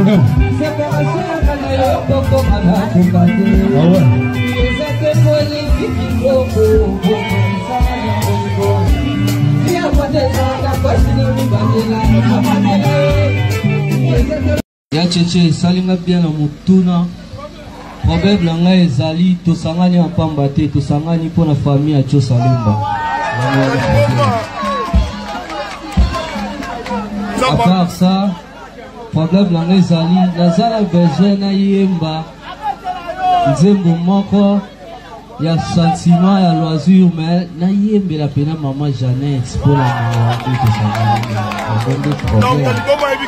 Ya cheche salinga bien na mutuna problème na ngai ezali tosangani apamba te tosangani pona famille ya Salimba à part ça problème na ngai ezali nazala besoin na yemba nzembo moko ya sentiment ya loisir mais na yembela pena maman Jeannette pona na tosangani